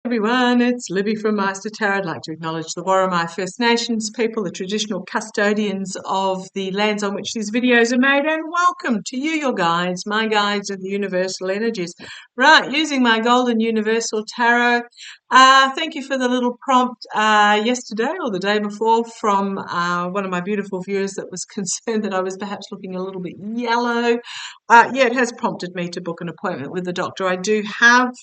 Everyone, it's Libby from Maighstir Tarot. I'd like to acknowledge the Worimi First Nations people, the traditional custodians of the lands on which these videos are made, and welcome to you, your guides, my guides of the universal energies. Right, using my golden universal tarot. Thank you for the little prompt yesterday or the day before from one of my beautiful viewers that was concerned that I was perhaps looking a little bit yellow. Yeah, it has prompted me to book an appointment with the doctor. I do have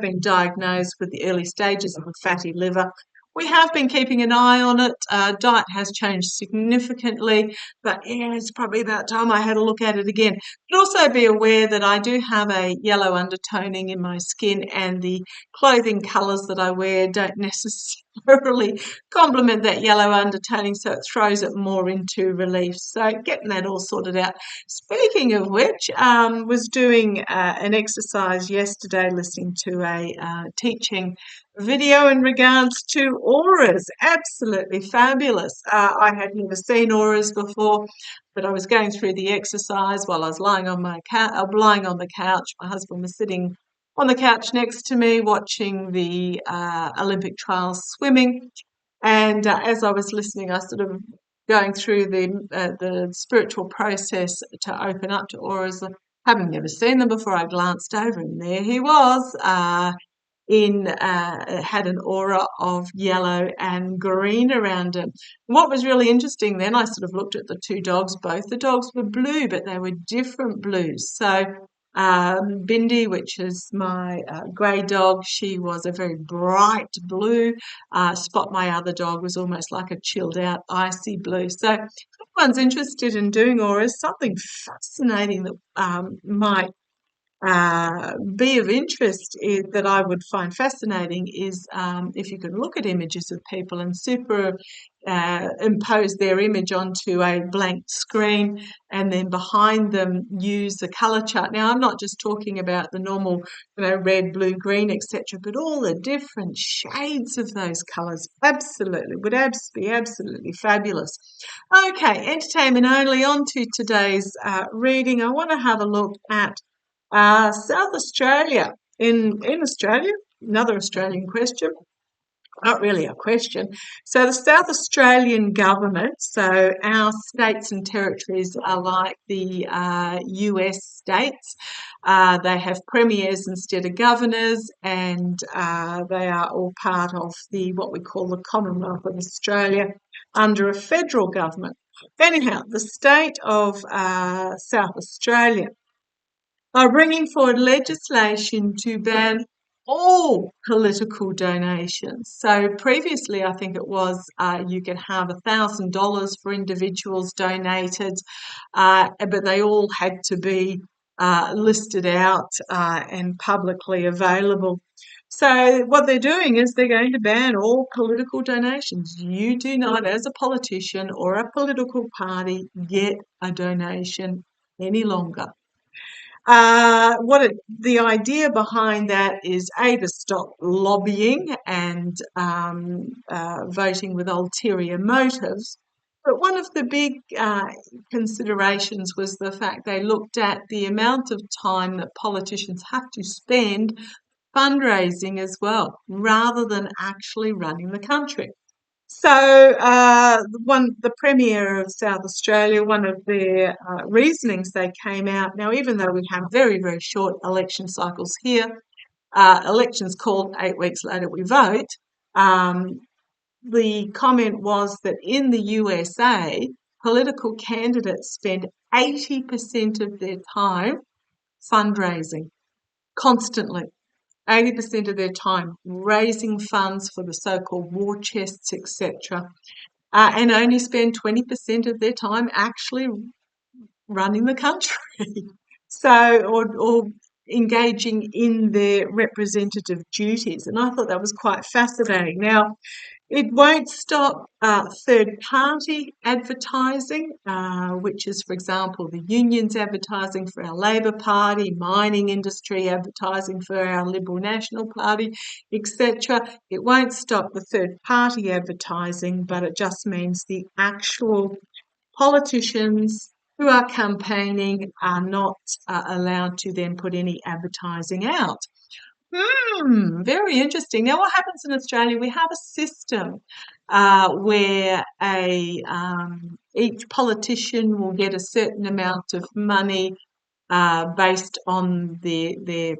been diagnosed with the early stages of a fatty liver. We have been keeping an eye on it. Diet has changed significantly, but yeah, it's probably about time I had a look at it again. But also be aware that I do have a yellow undertoning in my skin, and the clothing colours that I wear don't necessarily complement that yellow undertoning, so it throws it more into relief. So getting that all sorted out. Speaking of which, was doing an exercise yesterday, listening to a teaching video in regards to auras. Absolutely fabulous. I had never seen auras before, but I was going through the exercise while I was lying on lying on the couch. My husband was sitting on the couch next to me, watching the Olympic trials swimming. And as I was listening, I sort of going through the spiritual process to open up to auras. Having never seen them before, I glanced over, and there he was. Had an aura of yellow and green around him. What was really interesting then, I sort of looked at the two dogs. Both the dogs were blue, but they were different blues. So Bindi, which is my grey dog, she was a very bright blue. Spot, my other dog, was almost like a chilled out icy blue. So if anyone's interested in doing auras, something fascinating that might be of interest that I would find fascinating is if you can look at images of people and impose their image onto a blank screen, and then behind them use the colour chart. Now, I'm not just talking about the normal, red, blue, green, etc., but all the different shades of those colours. Absolutely, would be absolutely fabulous. Okay, entertainment only. On to today's reading. I want to have a look at South Australia. In Australia, another Australian question. Not really a question. So the South Australian government, so our states and territories are like the US states. They have premiers instead of governors, and they are all part of what we call the Commonwealth of Australia under a federal government. Anyhow, the state of South Australia are bringing forward legislation to ban all political donations. So previously, I think it was you could have $1,000 for individuals donated, but they all had to be listed out and publicly available. So what they're doing is they're going to ban all political donations. You do not, as a politician or a political party, get a donation any longer. The idea behind that is to stop lobbying and voting with ulterior motives. But one of the big considerations was the fact they looked at the amount of time that politicians have to spend fundraising as well, rather than actually running the country. So the Premier of South Australia, one of their reasonings they came out, now even though we have very, very short election cycles here, elections called 8 weeks later we vote, the comment was that in the USA, political candidates spend 80% of their time fundraising constantly. 80% of their time raising funds for the so-called war chests, etc., and only spend 20% of their time actually running the country. or engaging in their representative duties. And I thought that was quite fascinating. Now, it won't stop third-party advertising, which is, for example, the unions advertising for our Labor Party, mining industry advertising for our Liberal National Party, etc. It won't stop the third-party advertising, but it just means the actual politicians who are campaigning are not allowed to then put any advertising out. Very interesting. Now, what happens in Australia? We have a system where each politician will get a certain amount of money based on their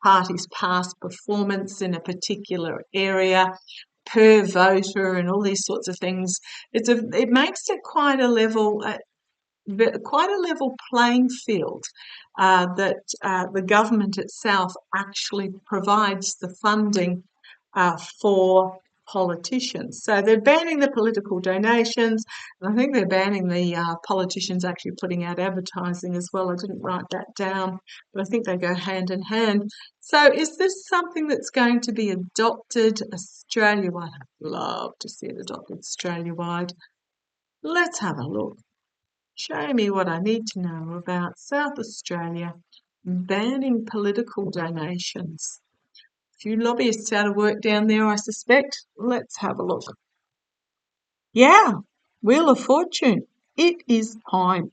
party's past performance in a particular area per voter and all these sorts of things. It makes it quite a level playing field that the government itself actually provides the funding for politicians. So they're banning the political donations, and I think they're banning the politicians actually putting out advertising as well. I didn't write that down, but I think they go hand in hand. So is this something that's going to be adopted Australia-wide? I'd love to see it adopted Australia-wide. Let's have a look. Show me what I need to know about South Australia banning political donations. A few lobbyists out of work down there, I suspect. Let's have a look. Yeah, Wheel of Fortune. It is time.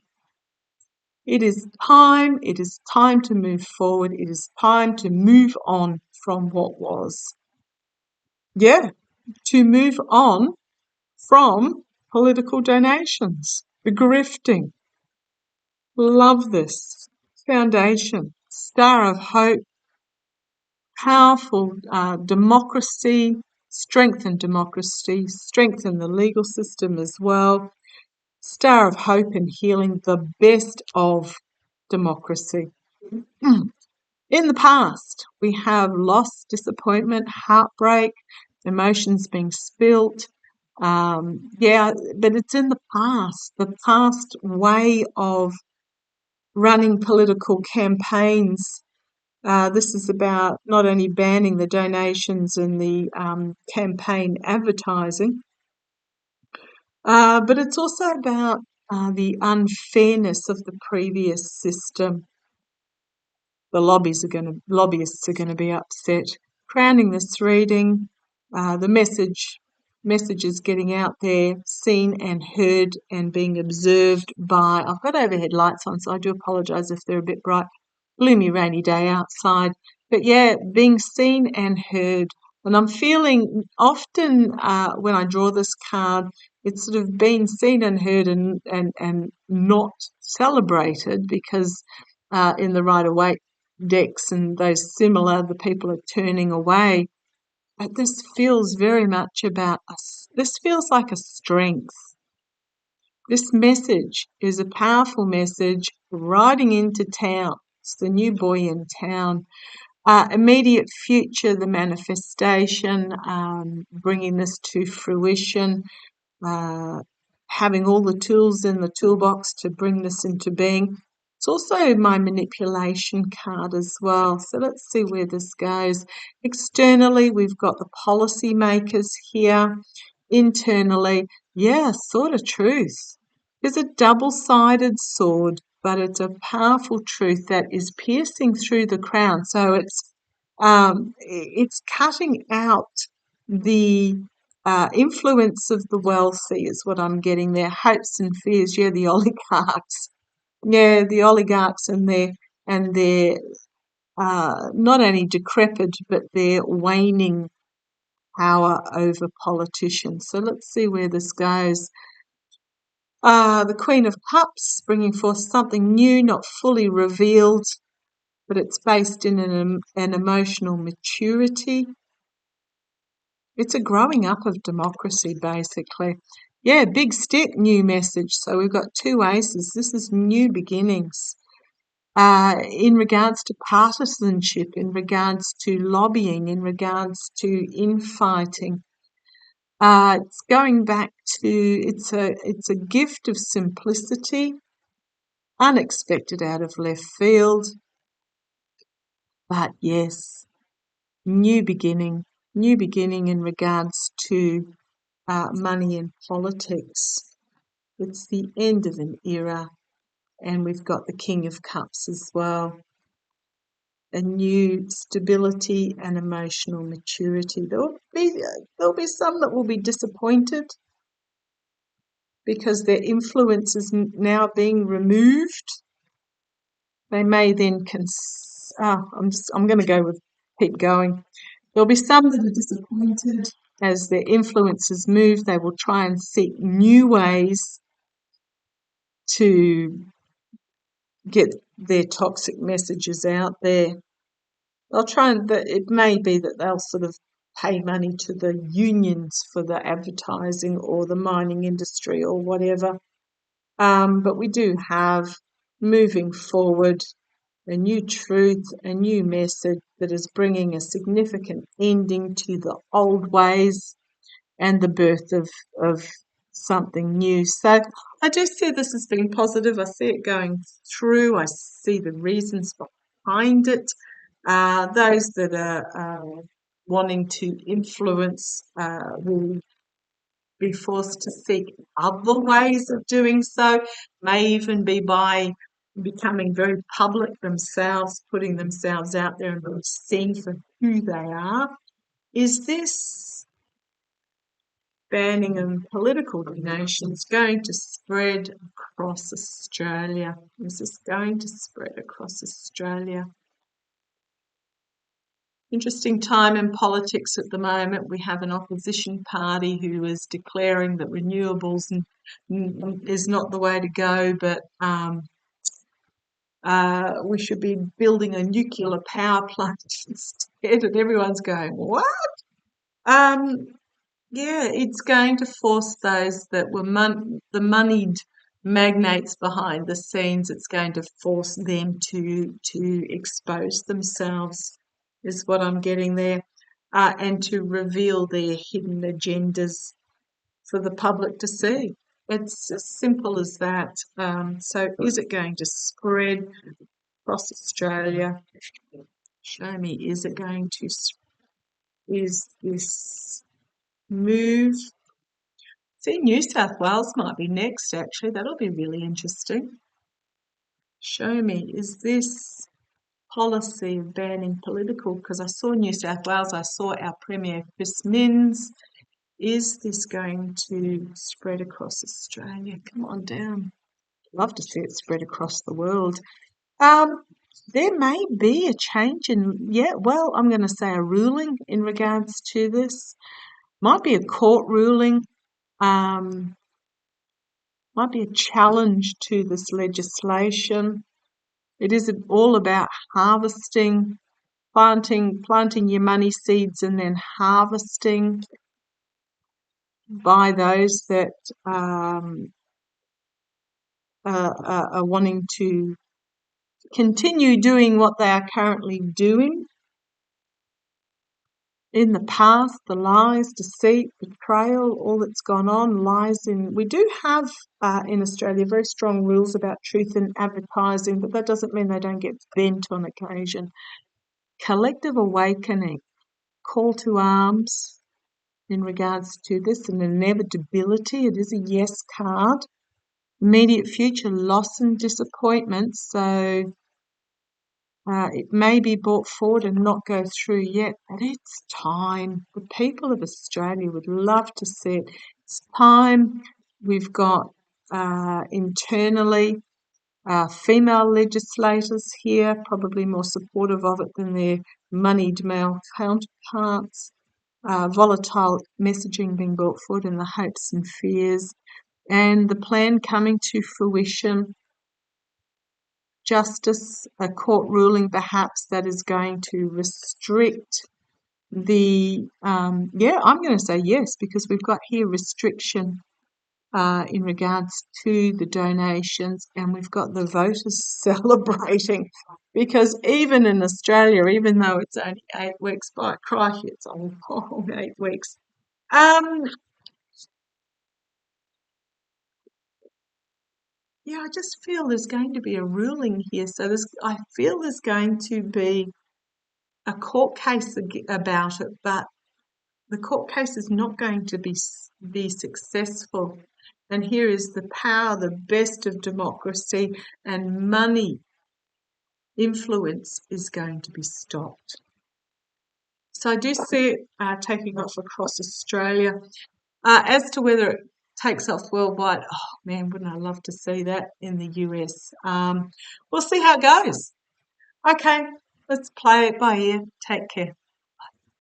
It is time. It is time to move forward. It is time to move on from what was. Yeah, to move on from political donations, the grifting. Love this. Foundation, Star of Hope, powerful democracy, strengthen the legal system as well. Star of Hope and healing, the best of democracy. In the past, we have loss, disappointment, heartbreak, emotions being spilt. But it's in the past way of running political campaigns. This is about not only banning the donations and the campaign advertising, but it's also about the unfairness of the previous system. The lobbyists are going to be upset. Crowning this reading, the message is getting out there, seen and heard and being observed by. I've got overhead lights on, so I do apologise if they're a bit bright. Gloomy, rainy day outside. But yeah, being seen and heard. And I'm feeling often when I draw this card, it's sort of been seen and heard and not celebrated because in the Rider-Waite decks and those similar, the people are turning away. But this feels very much about us. This feels like a strength. This message is a powerful message riding into town. It's the new boy in town. Immediate future, the manifestation, bringing this to fruition, having all the tools in the toolbox to bring this into being. It's also my manipulation card as well. So let's see where this goes. Externally, we've got the policy makers here. Internally, yeah, sword of truth. It's a double-sided sword, but it's a powerful truth that is piercing through the crown. So it's cutting out the influence of the wealthy is what I'm getting there. Hopes and fears, yeah, the oligarchs. Yeah, the oligarchs and their not only decrepit, but their waning power over politicians. So let's see where this goes. The Queen of Cups, bringing forth something new, not fully revealed, but it's based in an emotional maturity. It's a growing up of democracy, basically. Yeah, big stick, new message. So we've got two aces. This is new beginnings. In regards to partisanship, in regards to lobbying, in regards to infighting. It's going back to, it's a gift of simplicity, unexpected out of left field. But yes, new beginning in regards to money and politics. It's the end of an era, and we've got the King of Cups as well. A new stability and emotional maturity. There'll be some that will be disappointed because their influence is now being removed. They may then I'm going to go with keep going. There'll be some that are disappointed as their influences move. They will try and seek new ways to get their toxic messages out there. They'll try and, it may be that they'll sort of pay money to the unions for the advertising or the mining industry or whatever. But we do have, moving forward, a new truth, a new message that is bringing a significant ending to the old ways and the birth of something new. So I do see this as being positive. I see it going through. I see the reasons behind it. Those that are wanting to influence will be forced to seek other ways of doing so, may even be by becoming very public themselves, putting themselves out there and being seen for who they are. Is this banning of political donations going to spread across Australia? Is this going to spread across Australia? Interesting time in politics at the moment. We have an opposition party who is declaring that renewables is not the way to go, but we should be building a nuclear power plant instead, and everyone's going, what? Yeah, it's going to force those that were the moneyed magnates behind the scenes. It's going to force them to expose themselves, is what I'm getting there, and to reveal their hidden agendas for the public to see. It's as simple as that. So, is it going to spread across Australia? Show me. Is it going to? Is this move? See, New South Wales might be next, actually. That'll be really interesting. Show me, is this policy of banning political? Because I saw New South Wales, I saw our Premier Chris Minns. Is this going to spread across Australia? Come on down. Love to see it spread across the world. There may be a change in, I'm going to say a ruling in regards to this. Might be a court ruling. Might be a challenge to this legislation. It is all about harvesting, planting your money seeds and then harvesting by those that are wanting to continue doing what they are currently doing. In the past, the lies, deceit, betrayal, all that's gone on lies in. We do have in Australia very strong rules about truth in advertising, but that doesn't mean they don't get bent on occasion. Collective awakening, call to arms in regards to this, and inevitability. It is a yes card. Immediate future, loss and disappointment. So it may be brought forward and not go through yet, but it's time. The people of Australia would love to see it. It's time. We've got internally female legislators here, probably more supportive of it than their moneyed male counterparts. Volatile messaging being brought forward in the hopes and fears, and the plan coming to fruition. Justice, a court ruling perhaps that is going to restrict the, I'm going to say yes, because we've got here restriction in regards to the donations, and we've got the voters celebrating, because even in Australia, even though it's only 8 weeks, by crikey, it's a long 8 weeks. I just feel there's going to be a ruling here. So I feel there's going to be a court case about it, but the court case is not going to be successful. And here is the power, the best of democracy, and money influence is going to be stopped. So I do see it taking off across Australia. As to whether it takes off worldwide, oh man, wouldn't I love to see that in the US? We'll see how it goes. Okay, Let's play it by ear. Take care.